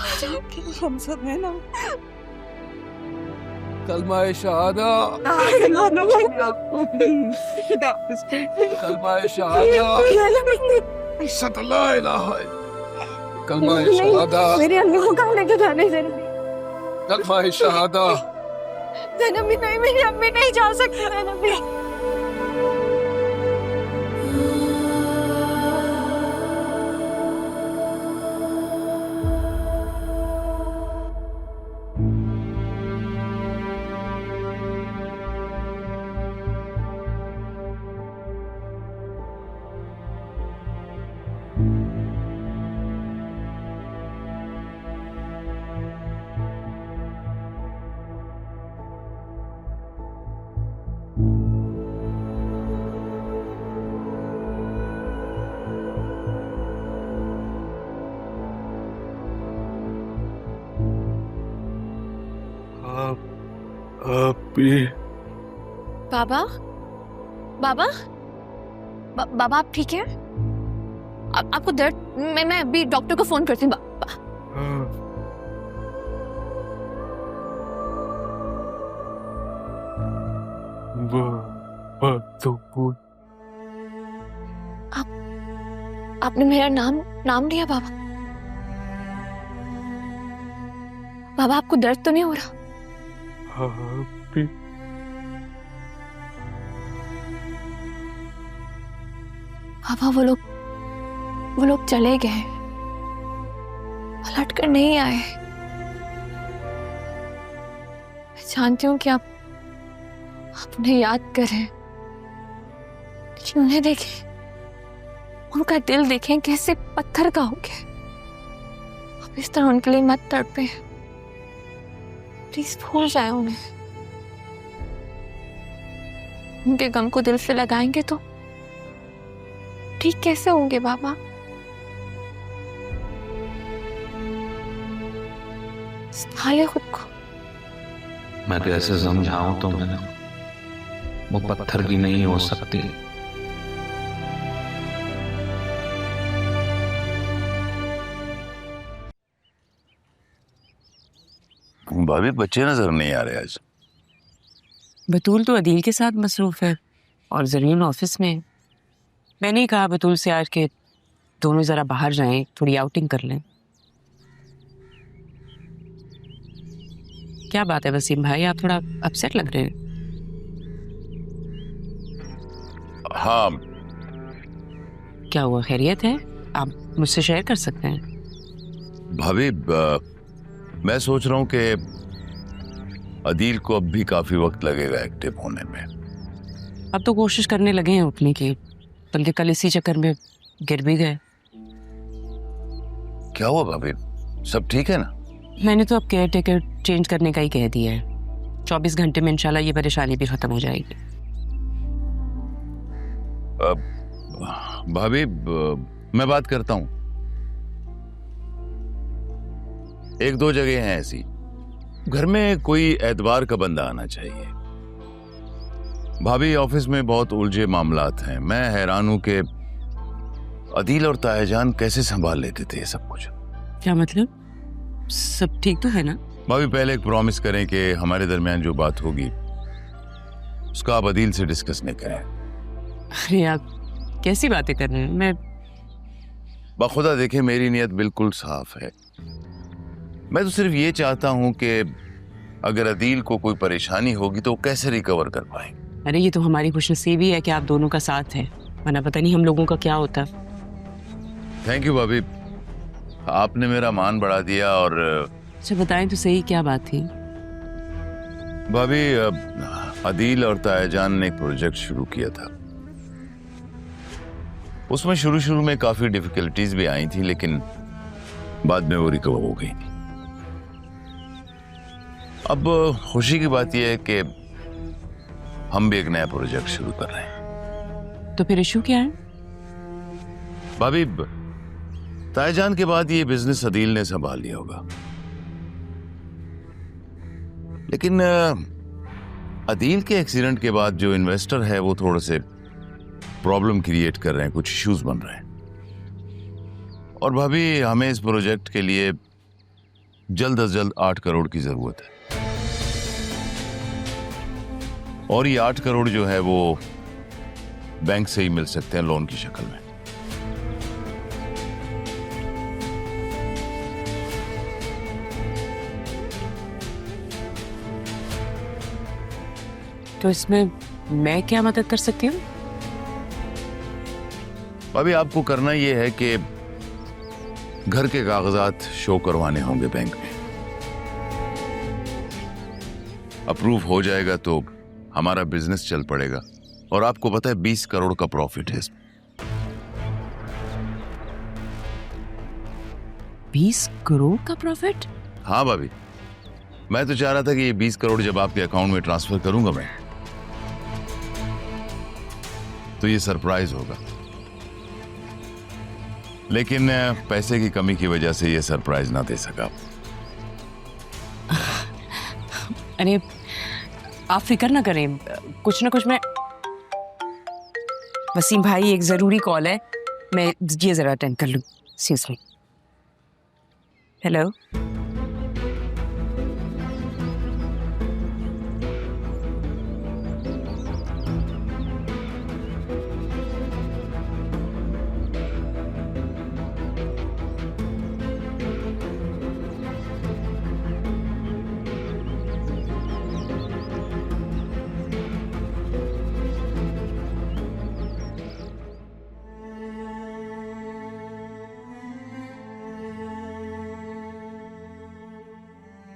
हम सब है ना। कलमा-ए शहादा, कलमा-ए शहादा, सल्लल्लाहु अलैहि कलमा-ए शहादा, मेरी अम्मी को कहाँ लेके जाने दे रही? कलमा-ए शहादा। ज़ैनब भी नहीं, मेरी अम्मी नहीं जा सकती। ज़ैनब भी आप भी बाबा, बाबा, बाबा आप ठीक है? आपको दर्द? मैं अभी डॉक्टर को फोन करती हूँ। आपने मेरा नाम लिया बाबा? बाबा आपको दर्द तो नहीं हो रहा? बाबा वो लोग चले गए, पलट कर नहीं आए। मैं जानती हूँ कि आप उन्हें याद करें, लेकिन उन्हें देखें, उनका दिल देखें कैसे पत्थर का हो गया। आप इस तरह उनके लिए मत तड़पें, प्लीज भूल जाए उन्हें। उनके गम को दिल से लगाएंगे तो ठीक कैसे होंगे बाबा? संभाले खुद को। मैं कैसे समझाऊं तुम्हें, वो पत्थर की नहीं हो सकती। भाभी बच्चे नजर नहीं आ रहे आज। बतूल तो अदील के साथ मसरूफ है और ज़रीन ऑफिस में। मैंने ही कहा बतूल से आज के दोनों जरा बाहर जाएं, थोड़ी आउटिंग कर लें। क्या बात है वसीम भाई, आप थोड़ा अपसेट लग रहे हैं। हाँ, क्या हुआ, खैरियत है? आप मुझसे शेयर कर सकते हैं। भाभी मैं सोच रहा हूँ कि अदील को अब भी काफी वक्त लगेगा एक्टिव होने में। अब तो कोशिश करने लगे हैं उठने की, बल्कि कल इसी चक्कर में गिर भी गए। क्या हुआ भाभी, सब ठीक है ना? मैंने तो अब केयर टेकर चेंज करने का ही कह दिया है। 24 घंटे में इंशाल्लाह ये परेशानी भी खत्म हो जाएगी। भाभी मैं बात करता हूँ। एक दो जगह हैं ऐसी, घर में कोई एतबार का बंदा आना चाहिए। भाभी ऑफिस में बहुत उलझे मामलात हैं। मैं हैरान हूं कि अदील और तायाजान कैसे संभाल लेते थे ये सब कुछ। क्या मतलब, सब ठीक तो है ना? भाभी पहले एक प्रॉमिस करें कि हमारे दरमियान जो बात होगी उसका आप अदील से डिस्कस नहीं करें। अरे आप कैसी बातें कर रहे हैं? मैं बखुदा देखें, मेरी नीयत बिल्कुल साफ है। मैं तो सिर्फ ये चाहता हूं कि अगर अदील को कोई परेशानी होगी तो वो कैसे रिकवर कर पाए। अरे ये तो हमारी खुशनसीबी है कि आप दोनों का साथ है, वरना पता नहीं हम लोगों का क्या होता। थैंक यू भाभी, आपने मेरा मान बढ़ा दिया। और अच्छा बताएं तो सही, क्या बात थी? भाभी अदील और तायाजान ने एक प्रोजेक्ट शुरू किया था। उसमें शुरू में काफी डिफिकल्टीज भी आई थी, लेकिन बाद में वो रिकवर हो गई। अब खुशी की बात यह है कि हम भी एक नया प्रोजेक्ट शुरू कर रहे हैं। तो फिर इशू क्या है? भाभी तायाजान के बाद ये बिजनेस अदील ने संभाल लिया होगा, लेकिन अदील के एक्सीडेंट के बाद जो इन्वेस्टर है वो थोड़े से प्रॉब्लम क्रिएट कर रहे हैं, कुछ इश्यूज बन रहे हैं। और भाभी हमें इस प्रोजेक्ट के लिए जल्द से जल्द 8 करोड़ की जरूरत है, और ये 8 करोड़ जो है वो बैंक से ही मिल सकते हैं लोन की शक्ल में। तो इसमें मैं क्या मदद कर सकती हूँ? अभी आपको करना ये है कि घर के कागजात शो करवाने होंगे बैंक में। अप्रूव हो जाएगा तो हमारा बिजनेस चल पड़ेगा, और आपको पता है 20 करोड़ का प्रॉफिट है इसमें। 20 करोड़ का प्रॉफिट? हाँ भाभी, मैं तो चाह रहा था कि ये 20 करोड़ जब आपके अकाउंट में ट्रांसफर करूंगा मैं, तो ये सरप्राइज होगा, लेकिन पैसे की कमी की वजह से ये सरप्राइज ना दे सका। अरे आप फिक्र ना करें, कुछ ना कुछ मैं। वसीम भाई, एक जरूरी कॉल है, मैं ये जरा अटेंड कर लूं। सीरियसली। हेलो।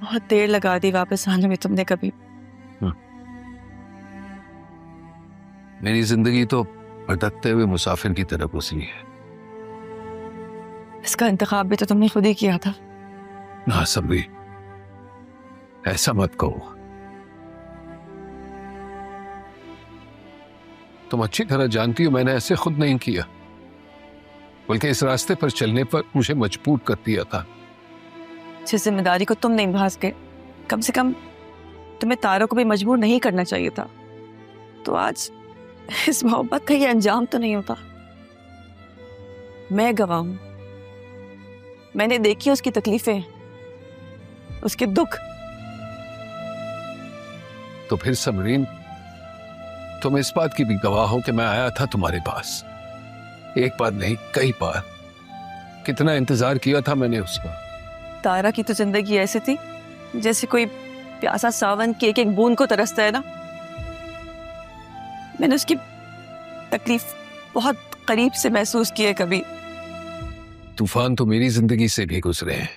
बहुत देर लगा दी वापस आने में तुमने कभी। मेरी जिंदगी तो भटकते हुए मुसाफिर की तरह गुजरी है। इसका इंतखाब भी तो तुमने खुद ही किया था। ना सभी, ऐसा मत कहो। तुम अच्छी तरह जानती हो मैंने ऐसे खुद नहीं किया, बल्कि इस रास्ते पर चलने पर मुझे मजबूर कर दिया था। जिस जिम्मेदारी को तुम नहीं निभा सके, कम से कम तुम्हें तारों को भी मजबूर नहीं करना चाहिए था। तो आज इस मोहब्बत का ये अंजाम तो नहीं होता। मैं गवाह हूं, मैंने देखी उसकी तकलीफें, उसके दुख। तो फिर समरीन, तुम इस बात की भी गवाह हो कि मैं आया था तुम्हारे पास, एक बार नहीं कई बार। कितना इंतजार किया था मैंने उसका। तारा की तो जिंदगी ऐसी थी जैसे कोई प्यासा सावन की एक एक बूंद को तरसता है ना। मैंने उसकी तकलीफ बहुत करीब से महसूस की है। कभी तूफान तो मेरी जिंदगी से भी गुजरे हैं,